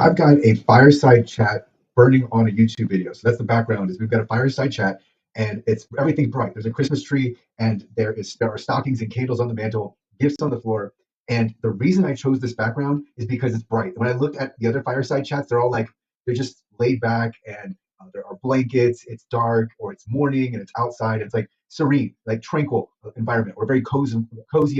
I've got a fireside chat burning on a YouTube video. So that's the background is we've got a fireside chat and it's everything bright. There's a Christmas tree and there are stockings and candles on the mantle, gifts on the floor. And the reason I chose this background is because it's bright. When I look at the other fireside chats, they're all like they're just laid back and there are blankets, it's dark or it's morning and it's outside. It's like serene, like tranquil environment or very cozy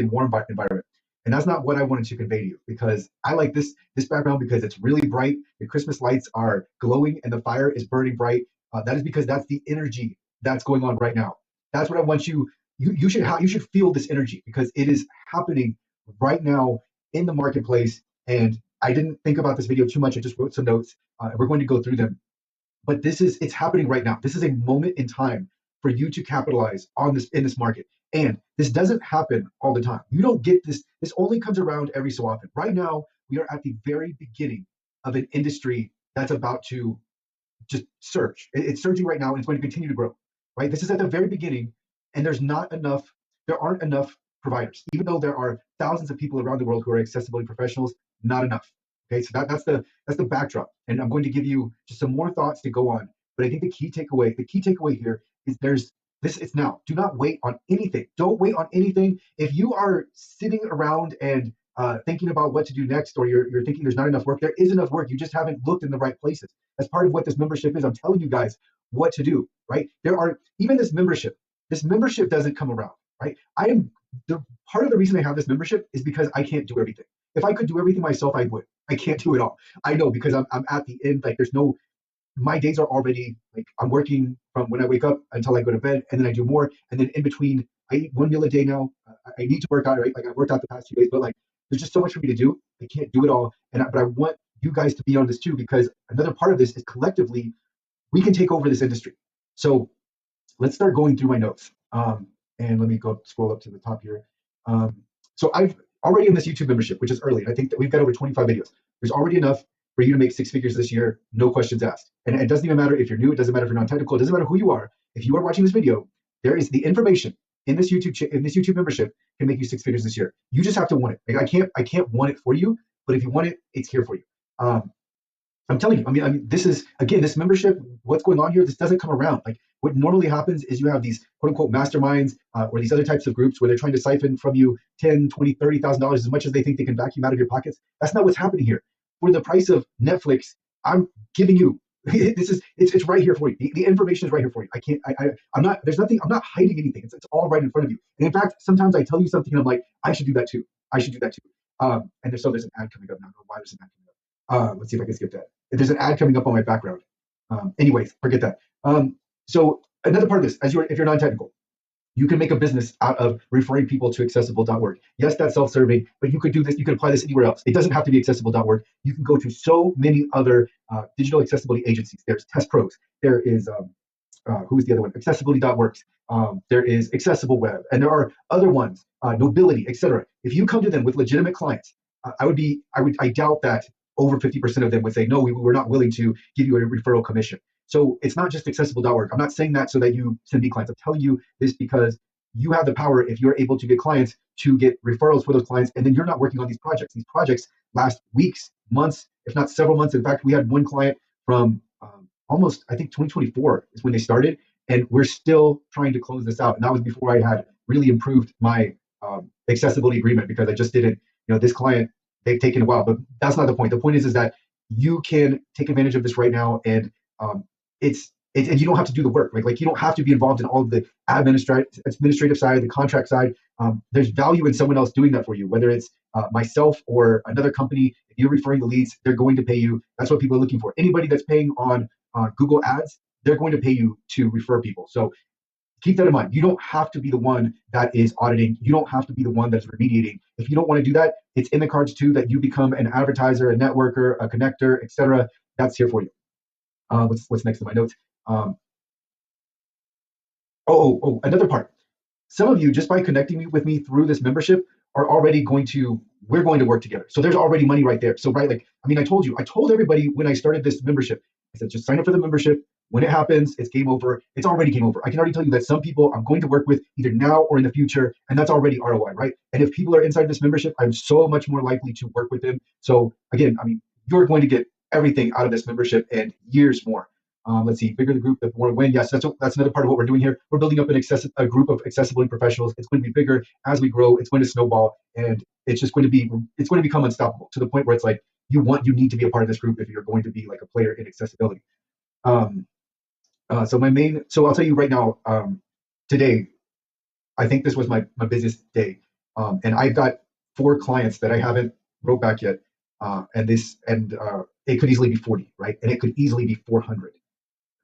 and warm environment. And that's not what I wanted to convey to you because I like this background because it's really bright. The Christmas lights are glowing and the fire is burning bright. That is because that's the energy that's going on right now. That's what I want you. You should feel this energy because it is happening right now in the marketplace. And I didn't think about this video too much. I just wrote some notes. We're going to go through them, but it's happening right now. This is a moment in time for you to capitalize on this in this market. And this doesn't happen all the time. You don't get this. This only comes around every so often. Right now, we are at the very beginning of an industry that's about to just surge. It's surging right now and it's going to continue to grow, right? This is at the very beginning and there aren't enough providers. Even though there are thousands of people around the world who are accessibility professionals, not enough. Okay, so that's the backdrop. And I'm going to give you just some more thoughts to go on. But I think the key takeaway here is it's now. Do not wait on anything. Don't wait on anything. If you are sitting around and thinking about what to do next, or you're thinking there's not enough work, there is enough work. You just haven't looked in the right places. That's part of what this membership is. I'm telling you guys what to do, right? There are even this membership. This membership doesn't come around, right? I am the part of the reason I have this membership is because I can't do everything. If I could do everything myself, I would. I can't do it all. I know because I'm at the end. Like there's no my days are already like I'm working from when I wake up until I go to bed, and then I do more, and then in between I eat one meal a day now. I need to work out, right? Like I worked out the past 2 days, but like there's just so much for me to do. I can't do it all, but I want you guys to be on this too because another part of this is collectively we can take over this industry. So let's start going through my notes. And let me go scroll up to the top here. So I've already in this YouTube membership, which is early. I think that we've got over 25 videos. There's already enough for you to make six figures this year, no questions asked. And it doesn't even matter if you're new, it doesn't matter if you're non-technical, it doesn't matter who you are. If you are watching this video, there is the information in this YouTube membership can make you six figures this year. You just have to want it. Like, I can't want it for you, but if you want it, it's here for you. I'm telling you, this is, again, this membership, what's going on here, this doesn't come around. Like what normally happens is you have these quote unquote masterminds or these other types of groups where they're trying to siphon from you 10, 20, $30,000 as much as they think they can vacuum out of your pockets. That's not what's happening here. For the price of Netflix, I'm giving you, it's right here for you. The information is right here for you. I'm not hiding anything. It's all right in front of you. And in fact, sometimes I tell you something and I'm like, I should do that too. I should do that too. And there's an ad coming up now. I don't know why there's an ad coming up. Let's see if I can skip that. There's an ad coming up on my background. Anyways, forget that. So another part of this, if you're non-technical, you can make a business out of referring people to accessible.org. Yes, that's self-serving, but you could do this. You can apply this anywhere else. It doesn't have to be accessible.org. You can go to so many other digital accessibility agencies. There's Test Pros. There is who's the other one? Accessibility.works. There is Accessible Web, and there are other ones, Nobility, etc. If you come to them with legitimate clients, I doubt that over 50% of them would say, no, we're not willing to give you a referral commission. So it's not just accessible.org. I'm not saying that so that you send me clients. I'm telling you this because you have the power, if you're able to get clients, to get referrals for those clients, and then you're not working on these projects. These projects last weeks, months, if not several months. In fact, we had one client from almost, I think 2024 is when they started, and we're still trying to close this out. And that was before I had really improved my accessibility agreement because I just didn't, this client, they've taken a while, but that's not the point. The point is that you can take advantage of this right now, and and you don't have to do the work. Like you don't have to be involved in all of the administrative side, the contract side. There's value in someone else doing that for you, whether it's myself or another company. If you're referring the leads, they're going to pay you. That's what people are looking for. Anybody that's paying on Google Ads, they're going to pay you to refer people. So keep that in mind. You don't have to be the one that is auditing. You don't have to be the one that's remediating. If you don't want to do that, it's in the cards too that you become an advertiser, a networker, a connector, etc. That's here for you. What's next in my notes? Another part. Some of you, just by connecting with me through this membership, are already we're going to work together. So there's already money right there. So I told everybody when I started this membership, I said, just sign up for the membership. When it happens, it's game over. It's already game over. I can already tell you that some people I'm going to work with either now or in the future, and that's already ROI, right? And if people are inside this membership, I'm so much more likely to work with them. So again, you're going to get everything out of this membership and years more. Let's see, bigger the group, the more we win. Yes, that's another part of what we're doing here. We're building up a group of accessibility professionals. It's going to be bigger as we grow. It's going to snowball, and it's going to become unstoppable to the point where it's like you need to be a part of this group if you're going to be like a player in accessibility. Um, so I'll tell you right now, today, I think this was my busiest day, and I've got 4 clients that I haven't wrote back yet, and it could easily be 40, right? And it could easily be 400.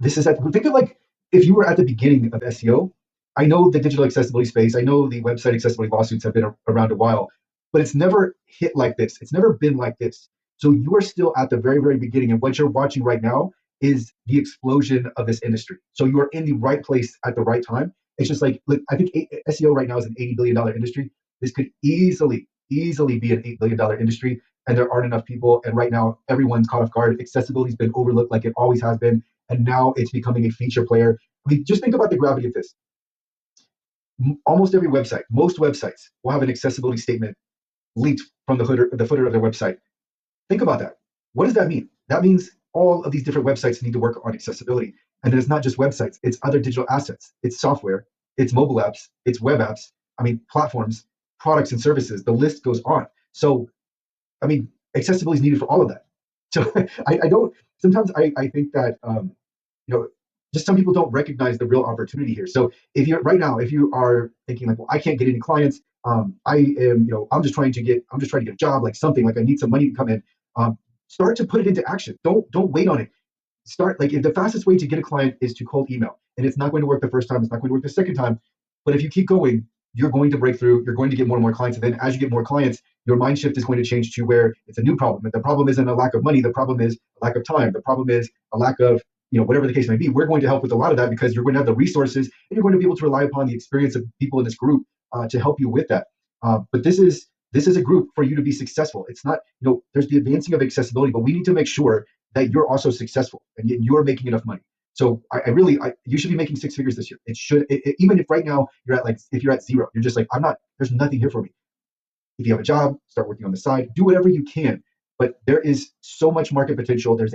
Think of like if you were at the beginning of SEO. I know the digital accessibility space. I know the website accessibility lawsuits have been around a while, but it's never hit like this. It's never been like this. So you are still at the very, very beginning, and what you're watching right now is the explosion of this industry. So you are in the right place at the right time. It's just like, look, I think SEO right now is an $80 billion industry. This could easily be an $8 billion industry, and there aren't enough people. And right now, everyone's caught off guard. Accessibility's been overlooked like it always has been, and now it's becoming a feature player. I mean, just think about the gravity of this. Almost every website, most websites will have an accessibility statement linked from the footer of their website. Think about that. What does that mean? That means all of these different websites need to work on accessibility. And then it's not just websites, it's other digital assets, it's software, it's mobile apps, it's web apps, platforms, products and services. The list goes on. So, accessibility is needed for all of that. So I don't, sometimes I think that, just some people don't recognize the real opportunity here. So if you are thinking like, well, I can't get any clients, I'm just trying to get a job, like something like I need some money to come in. Start to put it into action. Don't wait on it. Start, like, if the fastest way to get a client is to cold email, and it's not going to work the first time, it's not going to work the second time, but if you keep going, you're going to break through. You're going to get more and more clients, and then as you get more clients, your mind shift is going to change to where it's a new problem. And the problem isn't a lack of money. The problem is a lack of time. The problem is a lack of, whatever the case may be. We're going to help with a lot of that because you're going to have the resources, and you're going to be able to rely upon the experience of people in this group to help you with that. But this is a group for you to be successful. It's not, there's the advancing of accessibility, but we need to make sure that you're also successful and you're making enough money. So you should be making 6 figures this year. Even if right now if you're at zero, you're just like, there's nothing here for me. If you have a job, start working on the side, do whatever you can. But there is so much market potential. There's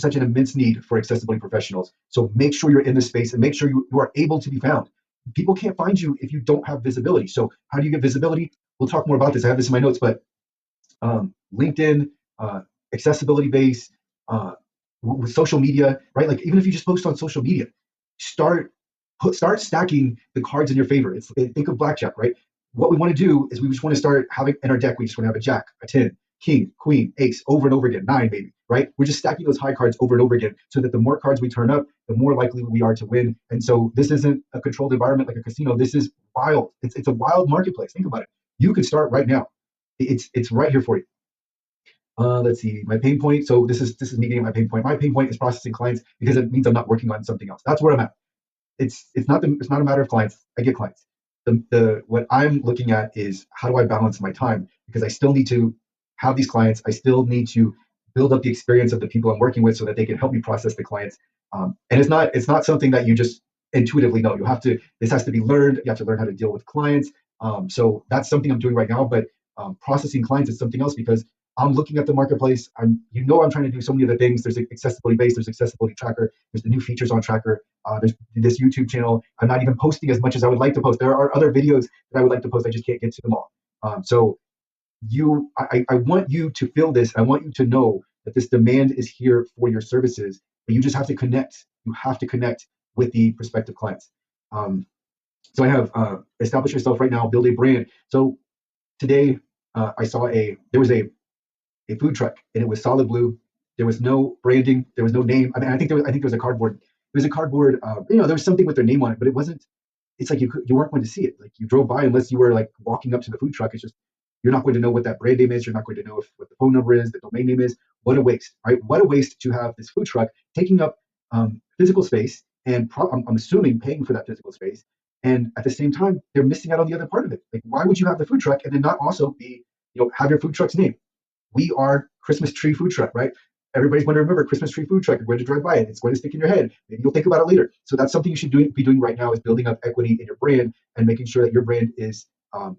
such an immense need for accessibility professionals. So make sure you're in this space and make sure you are able to be found. People can't find you if you don't have visibility. So how do you get visibility? We'll talk more about this. I have this in my notes, but LinkedIn, accessibility base, with social media, right? Like, even if you just post on social media, start stacking the cards in your favor. Think of blackjack, right? What we want to do is we just want to start having in our deck. We just want to have a jack, a 10, king, queen, ace, over and over again, 9 maybe, right? We're just stacking those high cards over and over again, so that the more cards we turn up, the more likely we are to win. And so this isn't a controlled environment like a casino. This is wild. It's a wild marketplace. Think about it. You could start right now. It's right here for you. Let's see, my pain point. So this is me getting my pain point. My pain point is processing clients, because it means I'm not working on something else. That's where I'm at. It's not a matter of clients. I get clients. What I'm looking at is, how do I balance my time? Because I still need to have these clients. I still need to build up the experience of the people I'm working with so that they can help me process the clients. And it's not something that you just intuitively know. This has to be learned. You have to learn how to deal with clients. So that's something I'm doing right now. But processing clients is something else, because I'm looking at the marketplace. I'm trying to do so many other things. There's accessibility base, there's accessibility tracker, there's the new features on tracker, there's this YouTube channel. I'm not even posting as much as I would like to post. There are other videos that I would like to post. I just can't get to them all. So I want you to feel this. I want you to know that this demand is here for your services, but you just have to connect. You have to connect with the prospective clients. So I have establish yourself right now, build a brand. So today I saw there was a food truck, and it was solid blue. There was no branding. There was no name. I think there was a cardboard. It was a cardboard. There was something with their name on it, but it wasn't. It's like you weren't going to see it. Like, you drove by, unless you were like walking up to the food truck. It's just, you're not going to know what that brand name is. You're not going to know what the phone number is, the domain name is. What a waste, right? What a waste to have this food truck taking up physical space, and I'm assuming paying for that physical space. And at the same time, they're missing out on the other part of it. Like, why would you have the food truck and then not also have your food truck's name? We are Christmas tree food truck, right? Everybody's going to remember Christmas tree food truck. You're going to drive by it. It's going to stick in your head. Maybe you'll think about it later. So that's something you should be doing right now, is building up equity in your brand and making sure that your brand is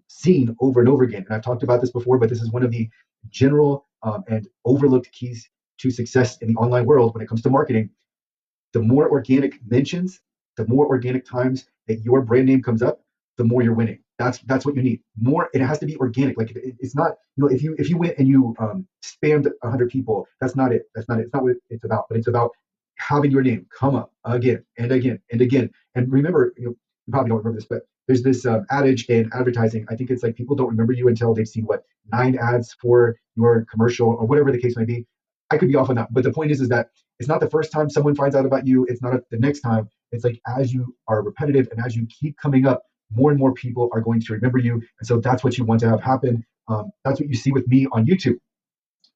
seen over and over again. And I've talked about this before, but this is one of the general and overlooked keys to success in the online world when it comes to marketing, the more organic mentions, the more organic times that your brand name comes up, the more you're winning. That's what you need. More, and it has to be organic. Like it's not, if you went and you spammed 100 people, that's not it. That's not it. It's not what it's about. But it's about having your name come up again and again and again. And remember, you probably don't remember this, but there's this adage in advertising. I think it's like people don't remember you until they've seen what 9 ads for your commercial or whatever the case may be. I could be off on that, but the point is that it's not the first time someone finds out about you. It's not the next time. It's like as you are repetitive and as you keep coming up, more and more people are going to remember you. And so that's what you want to have happen. That's what you see with me on YouTube,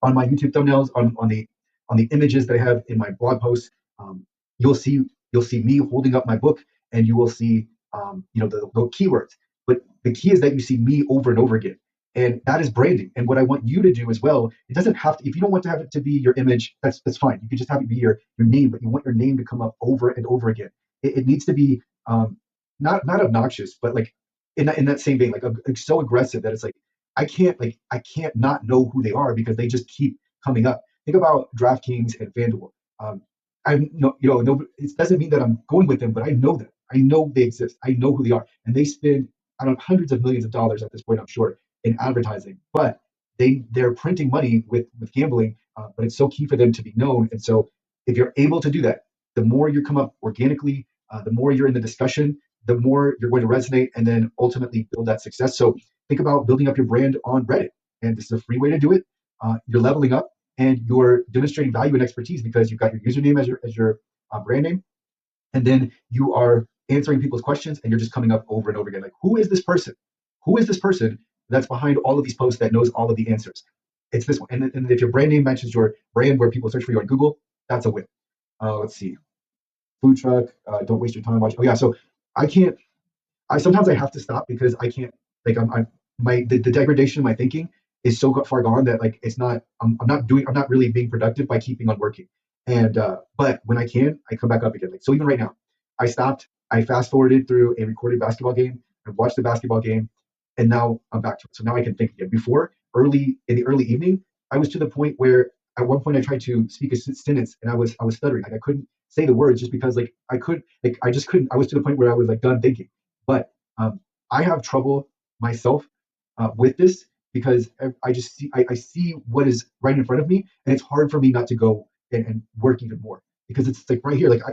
on my YouTube thumbnails, on the images that I have in my blog posts. Um, you'll see me holding up my book, and you will see the keywords. But the key is that you see me over and over again, and that is branding. And what I want you to do as well, it doesn't have to. If you don't want to have it to be your image, that's fine. You can just have it be your name, but you want your name to come up over and over again. It needs to be not obnoxious, but like in that same vein, like so aggressive that it's like I can't not know who they are because they just keep coming up. Think about DraftKings and FanDuel. I know, no, it doesn't mean that I'm going with them, but I know them. I know they exist. I know who they are, and they spend I don't know hundreds of millions of dollars at this point, I'm sure, in advertising. But they're printing money with gambling, but it's so key for them to be known. And so if you're able to do that, the more you come up organically, the more you're in the discussion, the more you're going to resonate, and then ultimately build that success. So think about building up your brand on Reddit, and this is a free way to do it. You're leveling up, and you're demonstrating value and expertise because you've got your username as your brand name, and then you are answering people's questions, and you're just coming up over and over again. Like, who is this person? Who is this person that's behind all of these posts that knows all of the answers? It's this one. And if your brand name matches your brand where people search for you on Google, that's a win. Let's see. Food truck. Don't waste your time watching. Oh yeah. So I can't. Sometimes I have to stop because I can't. Like the degradation of my thinking is so far gone that like it's not. I'm not really being productive by keeping on working. And but when I can, I come back up again. Like so, even right now, I stopped. I fast forwarded through a recorded basketball game. I watched the basketball game, and now I'm back to it. So now I can think again. Before, early in the early evening, I was to the point where at one point I tried to speak a sentence and I was stuttering. Like I couldn't say the words just because like I just couldn't. I was to the point where I was like done thinking. But I have trouble myself with this because I just see what is right in front of me, and it's hard for me not to go and work even more because it's like right here. Like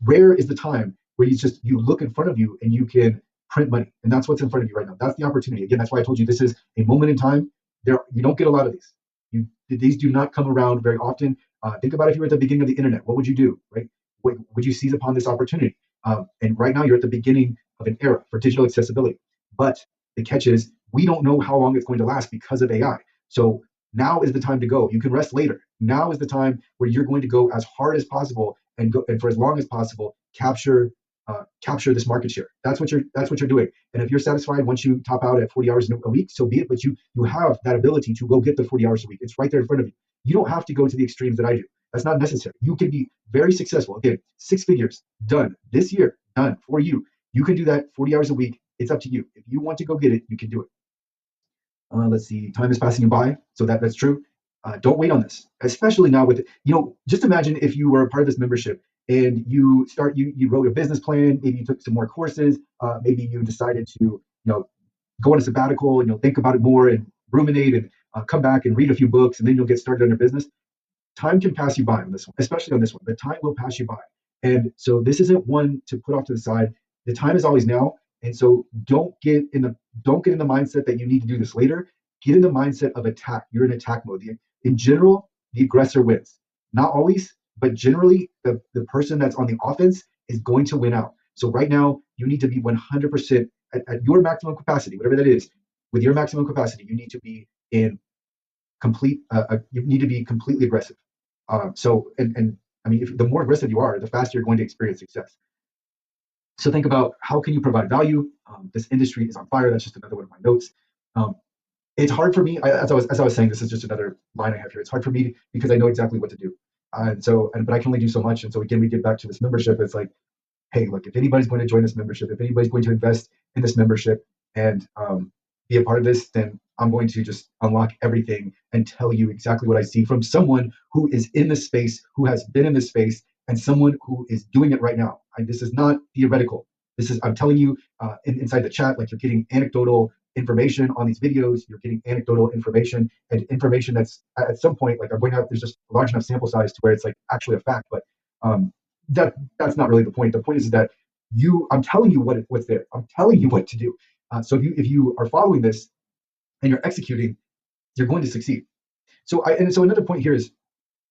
rare is the time where you look in front of you and you can print money, and that's what's in front of you right now. That's the opportunity. Again, that's why I told you this is a moment in time. You don't get a lot of these. These do not come around very often. Think about if you were at the beginning of the internet, what would you do, right? Would you seize upon this opportunity? And right now, you're at the beginning of an era for digital accessibility. But the catch is, we don't know how long it's going to last because of AI. So now is the time to go. You can rest later. Now is the time where you're going to go as hard as possible and for as long as possible, capture this market share. That's what you're doing. And if you're satisfied once you top out at 40 hours a week, so be it. But you have that ability to go get the 40 hours a week. It's right there in front of you. You don't have to go to the extremes that I do. That's not necessary. You can be very successful. Again, 6 figures done this year, done for you. You can do that 40 hours a week. It's up to you. If you want to go get it, you can do it. Let's see. Time is passing you by. So that's true. Don't wait on this, especially now with just imagine if you were a part of this membership and you wrote a business plan, maybe you took some more courses, maybe you decided to go on a sabbatical and you'll think about it more and ruminate and come back and read a few books, and then you'll get started on your business. Time can pass you by on this one, especially on this one. The time will pass you by, and so this isn't one to put off to the side. The time is always now, and so don't get in the mindset that you need to do this later. Get in the mindset of attack. You're in attack mode. In general, the aggressor wins. Not always, but generally, the person that's on the offense is going to win out. So right now, you need to be 100% at your maximum capacity, whatever that is. With your maximum capacity, you need to be in you need to be completely aggressive. And I mean, the more aggressive you are, the faster you're going to experience success. So think about how can you provide value. This industry is on fire. That's just another one of my notes. It's hard for me, as I was saying, this is just another line I have here. It's hard for me because I know exactly what to do. But I can only do so much. And so again, we get back to this membership. It's like, hey, look, if anybody's going to join this membership, if anybody's going to invest in this membership, and be a part of this, then I'm going to just unlock everything and tell you exactly what I see from someone who is in this space, who has been in this space, and someone who is doing it right now. This is not theoretical. This is, I'm telling you, inside the chat, like, you're getting anecdotal information on these videos, you're getting anecdotal information and information that's at some point, like, I'm going to have, there's just a large enough sample size to where it's like actually a fact. But um, that's not really the point. The point is that I'm telling you what's there. I'm telling you what to do. So if you are following this and you're executing, you're going to succeed. So another point here is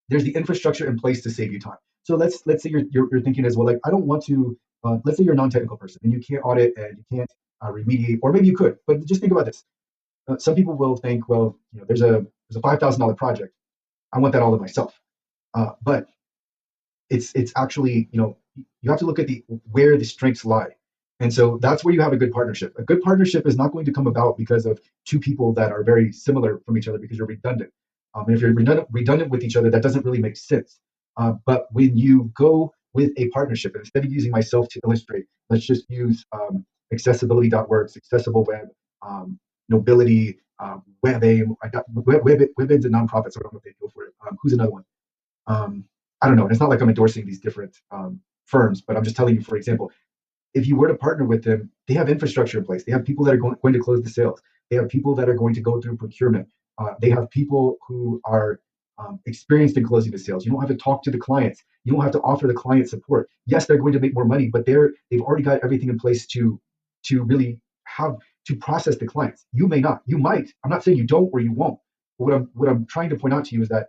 there's the infrastructure in place to save you time. So let's say you're thinking as well, like, I don't want to. Let's say you're a non-technical person and you can't audit and you can't remediate, or maybe you could, but just think about this. Some people will think, well, there's a $5,000 project. I want that all to myself. But it's actually, you have to look at where the strengths lie. And so that's where you have a good partnership. A good partnership is not going to come about because of two people that are very similar from each other, because you're redundant. And if you're redundant with each other, that doesn't really make sense. But when you go with a partnership, and instead of using myself to illustrate, let's just use accessibility.works, accessible web, Nobility, WebAIM. WebAIM's a nonprofit, so I don't know if they go for it. Who's another one? I don't know. And it's not like I'm endorsing these different firms, but I'm just telling you, for example, if you were to partner with them, they have infrastructure in place. They have people that are going to close the sales. They have people that are going to go through procurement. They have people who are experienced in closing the sales. You don't have to talk to the clients. You don't have to offer the client support. Yes, they're going to make more money, but they've already got everything in place to really have to process the clients. You may not. You might. I'm not saying you don't or you won't. But what I'm trying to point out to you is that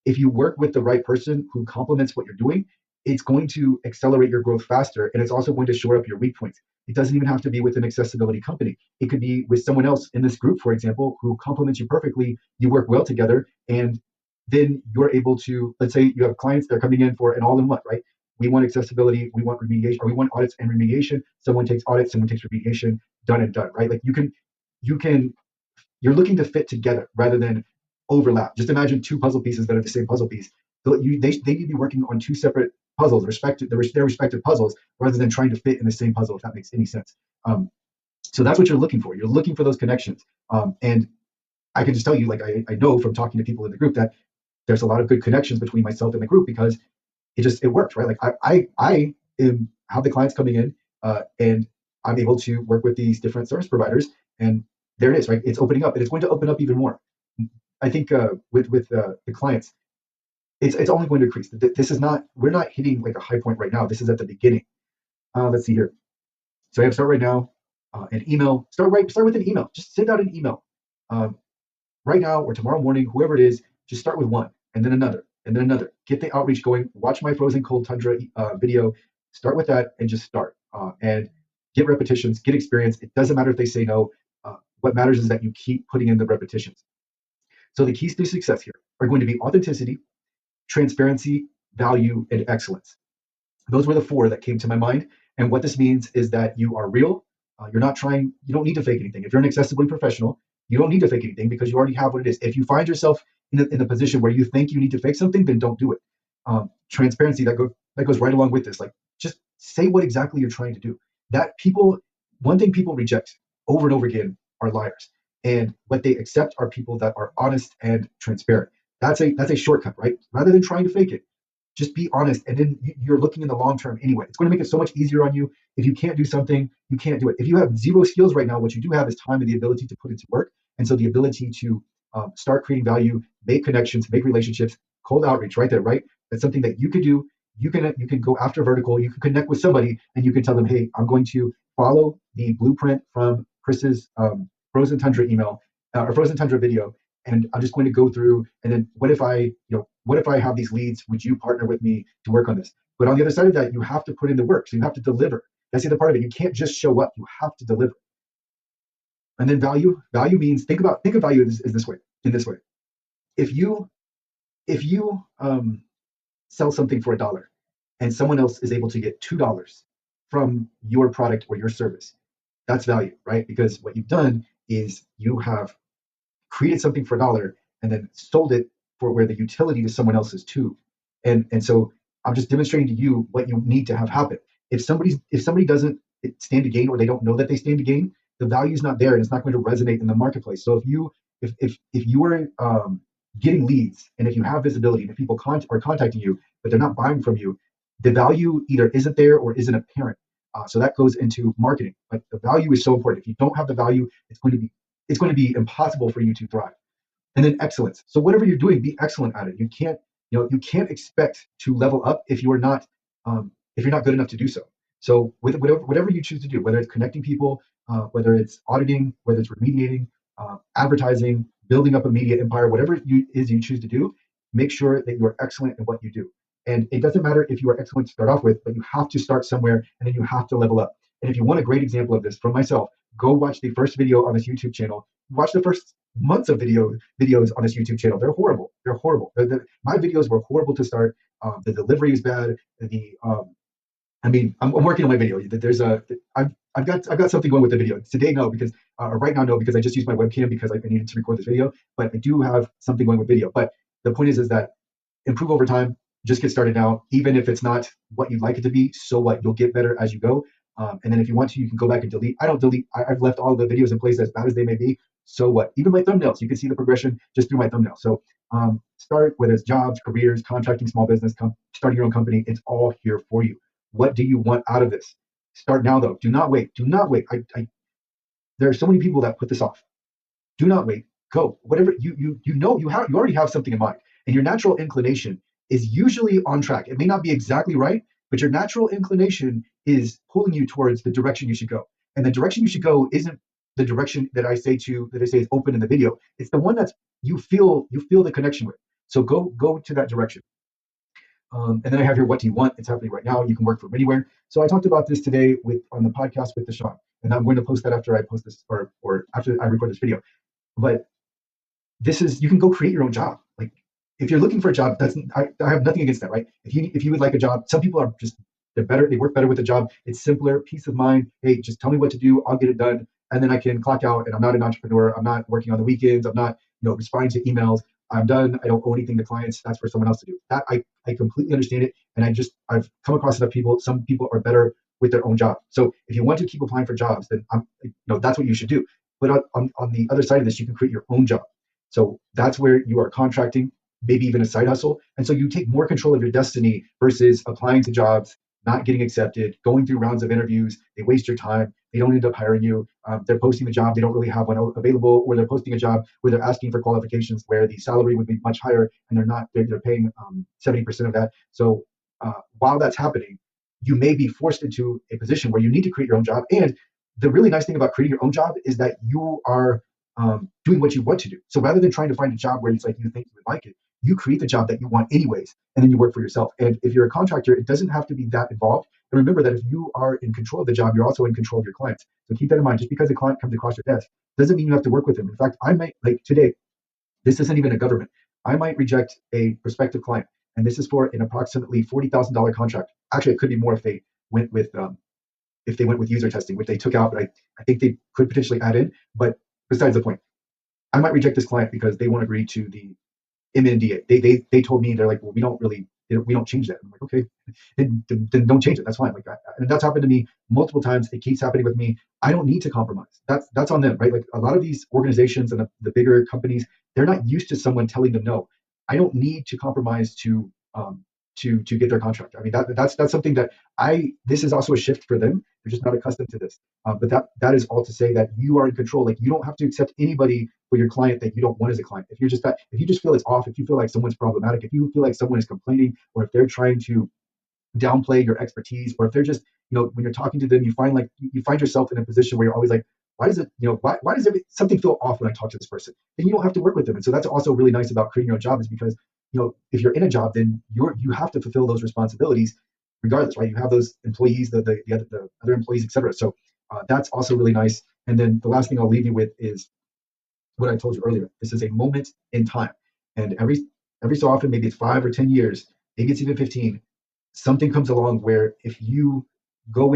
if you work with the right person who complements what you're doing, it's going to accelerate your growth faster. And it's also going to shore up your weak points. It doesn't even have to be with an accessibility company. It could be with someone else in this group, for example, who complements you perfectly. You work well together, and then you're able to, let's say you have clients that are coming in for an all-in-one, right? We want accessibility, we want remediation, or we want audits and remediation. Someone takes audits, someone takes remediation, done and done, right? Like you're looking to fit together rather than overlap. Just imagine two puzzle pieces that are the same puzzle piece. So they need to be working on two separate puzzles, their respective puzzles, rather than trying to fit in the same puzzle, if that makes any sense. So that's what you're looking for. You're looking for those connections. And I can just tell you, like, I know from talking to people in the group that there's a lot of good connections between myself and the group, because it works, right? Like I have the clients coming in, and I'm able to work with these different service providers, and there it is, right? It's opening up, and it's going to open up even more. I think with the clients, it's only going to increase. This is not, we're not hitting like a high point right now. This is at the beginning. Let's see here. So I have start right now, an email. Start with an email. Just send out an email right now or tomorrow morning, whoever it is. Just start with one, and then another, and then another. Get the outreach going. Watch my Frozen Cold Tundra video. Start with that and just start and get repetitions, get experience. It doesn't matter if they say no. What matters is that you keep putting in the repetitions. So the keys to success here are going to be authenticity, transparency, value, and excellence. Those were the four that came to my mind. And what this means is that you are real. You don't need to fake anything. If you're an accessibly professional, you don't need to fake anything, because you already have what it is. If you find yourself in a position where you think you need to fake something, then don't do it. Transparency, that goes right along with this. Like, just say what exactly you're trying to do. One thing people reject over and over again are liars. And what they accept are people that are honest and transparent. That's a shortcut, right? Rather than trying to fake it, just be honest, and then you're looking in the long term anyway. It's going to make it so much easier on you. If you can't do something, you can't do it. If you have zero skills right now, what you do have is time and the ability to put it to work. And so the ability to start creating value, make connections, make relationships, cold outreach, right there, right? That's something that you could do. You can go after vertical. You can connect with somebody, and you can tell them, hey, I'm going to follow the blueprint from Chris's Frozen Tundra email or Frozen Tundra video, and I'm just going to go through. And then what if I have these leads? Would you partner with me to work on this? But on the other side of that, you have to put in the work. So you have to deliver. That's the other part of it. You can't just show up. You have to deliver. And then value means, think of value in this way. If you sell something for $1 and someone else is able to get $2 from your product or your service, that's value, right? Because what you've done is you have created something for $1 and then sold it for where the utility to someone else is too. And so I'm just demonstrating to you what you need to have happen. If somebody doesn't stand to gain, or they don't know that they stand to gain, the value is not there and it's not going to resonate in the marketplace. So if you are getting leads and if you have visibility and if people are contacting you but they're not buying from you, the value either isn't there or isn't apparent. So that goes into marketing. Like the value is so important. If you don't have the value, it's going to be impossible for you to thrive. And then excellence. So whatever you're doing, be excellent at it. You can't expect to level up if you're not good enough to do so. So with whatever you choose to do, whether it's connecting people, whether it's auditing, whether it's remediating, advertising, building up a media empire, whatever you choose to do, make sure that you are excellent in what you do. And it doesn't matter if you are excellent to start off with, but you have to start somewhere and then you have to level up. And if you want a great example of this from myself, go watch the first video on this YouTube channel. Watch the first months of videos on this YouTube channel. They're horrible. They're horrible. My videos were horrible to start. The delivery is bad. I'm working on my video. I've got something going with the video today. No, because right now no, because I just used my webcam because I needed to record this video. But I do have something going with video. But the point is that improve over time. Just get started now, even if it's not what you'd like it to be. So what? You'll get better as you go. And then if you want to, you can go back and delete. I don't delete. I've left all the videos in place as bad as they may be. So what? Even my thumbnails, you can see the progression just through my thumbnail. So start, whether it's jobs, careers, contracting, small business, starting your own company. It's all here for you. What do you want out of this? Start now, though. Do not wait. Do not wait. There are so many people that put this off. Do not wait. Go. Whatever you already have something in mind, and your natural inclination is usually on track. It may not be exactly right, but your natural inclination is pulling you towards the direction you should go. And the direction you should go isn't the direction that I say is open in the video. It's the one that's you feel the connection with. So go to that direction. And then I have here, what do you want? It's happening right now. You can work from anywhere. So I talked about this today on the podcast with Deshaun, and I'm going to post that after I post this or after I record this video. But you can go create your own job. Like if you're looking for a job, I have nothing against that, right? If you would like a job, some people are just they work better with a job. It's simpler, peace of mind. Hey, just tell me what to do, I'll get it done, and then I can clock out. And I'm not an entrepreneur. I'm not working on the weekends. I'm not responding to emails. I'm done. I don't owe anything to clients. That's for someone else to do. That I completely understand it, and I've come across enough people. Some people are better with their own job. So if you want to keep applying for jobs, then that's what you should do. But on the other side of this, you can create your own job. So that's where you are contracting, maybe even a side hustle. And so you take more control of your destiny versus applying to jobs, not getting accepted, going through rounds of interviews. They waste your time. They don't end up hiring you. They're posting the job. They don't really have one available, or they're posting a job where they're asking for qualifications where the salary would be much higher, and they're paying 70% of that. So while that's happening, you may be forced into a position where you need to create your own job. And the really nice thing about creating your own job is that you are doing what you want to do. So rather than trying to find a job where it's like you think you would like it, you create the job that you want anyways, and then you work for yourself. And if you're a contractor, it doesn't have to be that involved. And remember that if you are in control of the job, you're also in control of your clients. So keep that in mind. Just because a client comes across your desk doesn't mean you have to work with them. In fact, I might, like today, this isn't even a government. I might reject a prospective client, and this is for an approximately $40,000 contract. Actually, it could be more if they went with user testing, which they took out, but I think they could potentially add in. But besides the point, I might reject this client because they won't agree to the MNDA. They told me, they're like, well, we don't change that. I'm like, okay, then don't change it. That's fine. Like, and that's happened to me multiple times. It keeps happening with me. I don't need to compromise. That's on them, right? Like a lot of these organizations and the bigger companies, they're not used to someone telling them no. I don't need to compromise to get their contract. I mean, that's something that this is also a shift for them. They're just not accustomed to this. But that is all to say that you are in control. Like you don't have to accept anybody for your client that you don't want as a client. If you just feel it's off, if you feel like someone's problematic, if you feel like someone is complaining, or if they're trying to downplay your expertise, or if they're just, when you're talking to them, you find yourself in a position where you're always like, why does something feel off when I talk to this person? Then you don't have to work with them. And so that's also really nice about creating your own job, is because if you're in a job, then you have to fulfill those responsibilities regardless, right? You have those employees, the other employees, etc. So that's also really nice. And then the last thing I'll leave you with is what I told you earlier. This is a moment in time, and every so often, maybe it's 5 or 10 years, maybe it's even 15. Something comes along where if you go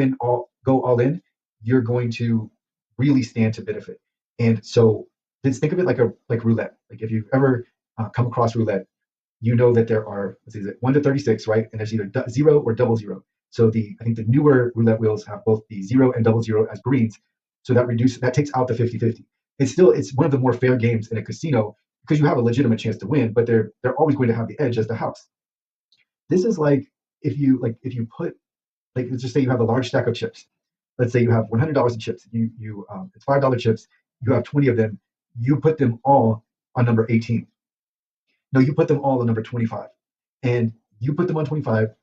all in, you're going to really stand to benefit. And so just think of it like roulette. Like if you've ever come across roulette, you know that there are 1 to 36, right? And there's either 0 or double zero. So I think the newer roulette wheels have both the 0 and double zero as greens. So that takes out the 50-50. It's one of the more fair games in a casino because you have a legitimate chance to win, but they're always going to have the edge as the house. This is like if you put, like, let's just say you have a large stack of chips. Let's say you have $100 of chips. It's $5 chips. You have 20 of them. You put them all on number 18. No, you put them all on number 25, and you put them on 25.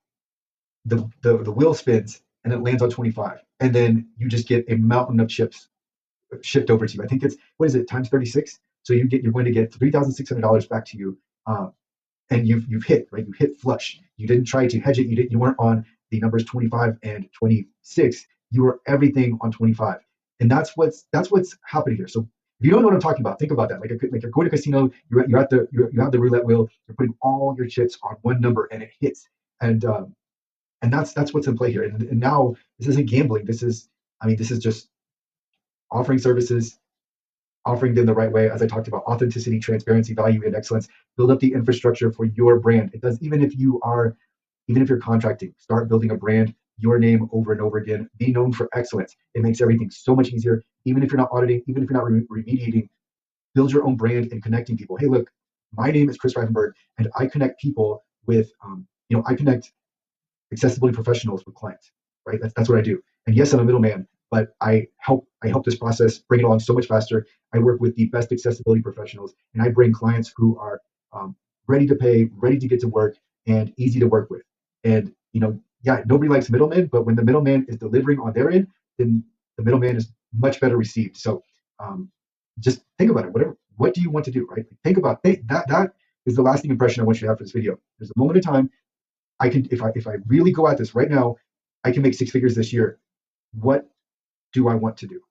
The wheel spins and it lands on 25, and then you just get a mountain of chips shipped over to you. I think it's, what is it, times 36. So you're going to get $3,600 back to you, and you've hit, right. You hit flush. You didn't try to hedge it. You weren't on the numbers 25 and 26. You were everything on 25, and that's what's happening here. So if you don't know what I'm talking about, think about that. Like you're going to a casino. You have the roulette wheel. You're putting all your chips on one number, and it hits. And that's what's in play here. And now this isn't gambling. This is just offering services, offering them the right way, as I talked about: authenticity, transparency, value, and excellence. Build up the infrastructure for your brand. It does, even if you're contracting, start building a brand, your name over and over again. Be known for excellence. It makes everything so much easier. Even if you're not auditing, even if you're not remediating, build your own brand and connecting people. Hey, look, my name is Chris Reifenberg, and I connect people with, I connect accessibility professionals with clients, right? That's what I do. And yes, I'm a middleman, but I help this process bring it along so much faster. I work with the best accessibility professionals, and I bring clients who are ready to pay, ready to get to work, and easy to work with. And yeah, nobody likes middlemen, but when the middleman is delivering on their end, then the middleman is much better received. So just think about it. What do you want to do, right? Think about that is the lasting impression I want you to have for this video. There's a moment in time. If I really go at this right now, I can make 6 figures this year. What do I want to do?